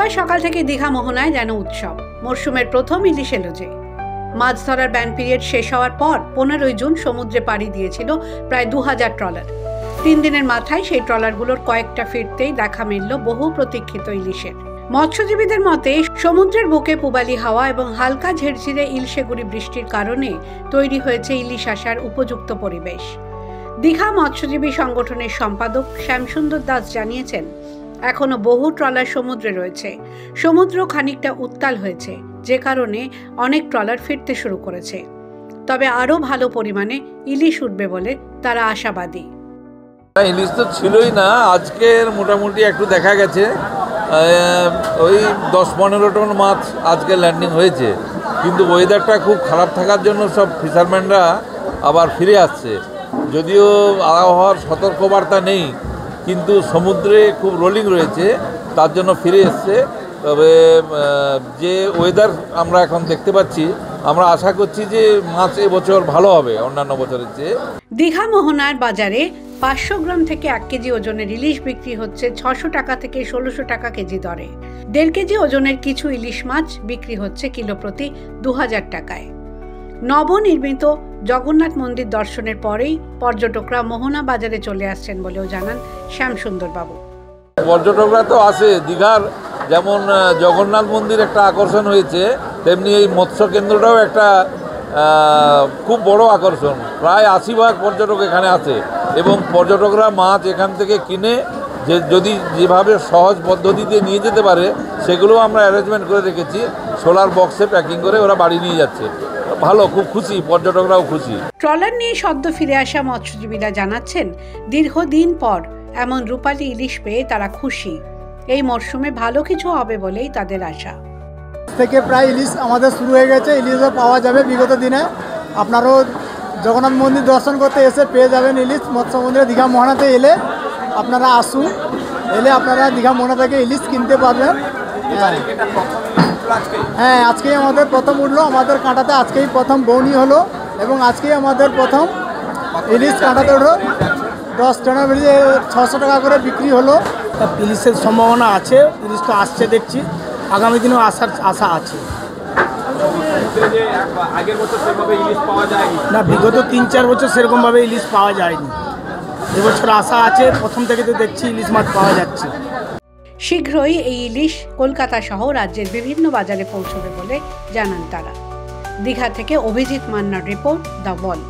রবিবার সকাল থেকে দীঘা মোহনায় যেন উৎসব। মরশুমের প্রথম ইলিশ এলো যে। মাছ ধরার ব্যান পিরিয়ড শেষ হওয়ার পর 15ই জুন সমুদ্রে পাড়ি দিয়েছিল প্রায় 2000 ট্রলার। 3 দিনের মাথায় সেই ট্রলারগুলোর কয়েকটা ফিরতেই দেখা মিলল বহু প্রতীক্ষিত ইলিশের। মৎস্যজীবীদের মতে সমুদ্রের বুকে পূবালি হাওয়া এবং হালকা ঝিরঝিরে ইলশেগুড়ি বৃষ্টির কারণে তৈরি হয়েছে ইলিশ আসার উপযুক্ত পরিবেশ। দীঘা মৎস্যজীবী সংগঠনের সম্পাদক শ্যামসুন্দর দাস জানিয়েছেন, এখনো বহু ট্রলার সমুদ্রে রয়েছে। সমুদ্র খানিকটা উত্তাল হয়েছে, যে কারণে অনেক ট্রলার ফিরতে শুরু করেছে। তবে আরো ভালো পরিমাণে ইলিশ উঠবে বলে তারা আশাবাদী। ইলিশ তো ছিলই না, আজকের মোটামুটি একটু দেখা গেছে ওই 10-15 টন মাছ আজকে ল্যান্ডিং হয়েছে, কিন্তু ওয়েদারটা খুব খারাপ থাকার জন্য সব ফিশারম্যানরা আবার ফিরে আসছে। যদিও আবহাওয়ার সতর্কবার্তা নেই, কিন্তু সমুদ্রে খুব রোলিং রয়েছে, তার জন্য ফিরে এসছে। তবে যে ওয়েদার আমরা এখন দেখতে পাচ্ছি, আমরা আশা করছি যে মাছ এবছর ভালো হবে অন্যান্য বছরের চেয়ে। দীঘা মোহনার বাজারে 500 গ্রাম থেকে 1 কেজি ওজনের ইলিশ বিক্রি হচ্ছে 600 টাকা থেকে 1600 টাকা কেজি দরে। 1.5 কেজি ওজনের কিছু ইলিশ মাছ বিক্রি হচ্ছে কিলো প্রতি 2000 টাকায়। নবনির্মিত জগন্নাথ মন্দির দর্শনের পরেই পর্যটকরা মোহনা বাজারে চলে আসছেন বলেও জানান শ্যামসুন্দর বাবু। পর্যটকরা তো আসে, দীঘার যেমন জগন্নাথ মন্দির একটা আকর্ষণ হয়েছে, তেমনি এই মৎস্য কেন্দ্রটাও একটা খুব বড় আকর্ষণ। প্রায় 80% পর্যটক এখানে আসে এবং পর্যটকরা মাছ এখান থেকে কিনে যদি যেভাবে সহজ পদ্ধতিতে নিয়ে যেতে পারে, সেগুলো আমরা অ্যারেঞ্জমেন্ট করে রেখেছি। সোলার বক্সে প্যাকিং করে ওরা বাড়ি নিয়ে যাচ্ছে। ভালো, খুব খুশি, পর্যটকরাও খুশি। ট্রলার নিয়ে সদ্য ফিরে আসা মৎস্যজীবীরা জানাচ্ছেন, দীর্ঘদিন পর এমন রূপালী ইলিশ পেয়ে তারা খুশি। এই মরশুমে ভালো কিছু হবে বলেই তাদের আশা। থেকে প্রায় ইলিশ আমাদের শুরু হয়ে গেছে, ইলিশও পাওয়া যাবে বিগত দিনে। আপনারাও জগন্নাথ মন্দির দর্শন করতে এসে পেয়ে যাবেন ইলিশ। মৎস্য মন্দিরে দীঘা মোহনাতে এলে আপনারা আসুন, এলে আপনারা দীঘা মোহনা থেকে ইলিশ কিনতে পারবেন। হ্যাঁ, আজকেই আমাদের প্রথম উঠলো, আমাদের কাঁটাতে আজকেই প্রথম বৌনি হলো এবং আজকেই আমাদের প্রথম ইলিশ কাঁটাতে উঠলো। 10 টনের বেরিয়ে 600 টাকা করে বিক্রি হলো। ইলিশের সম্ভাবনা আছে, ইলিশ তো আসছে দেখছি, আগামী দিনেও আসার আশা আছে। না, বিগত 3-4 বছর সেরকমভাবে ইলিশ পাওয়া যায়নি। এবছর আশা আছে, প্রথম থেকে তো দেখছি ইলিশ মাছ পাওয়া যাচ্ছে। শীঘ্রই এই ইলিশ কলকাতা সহ রাজ্যের বিভিন্ন বাজারে পৌঁছবে বলে জানান তারা। দীঘা থেকে অভিজিৎ মান্নার রিপোর্ট, দ্য ওয়াল।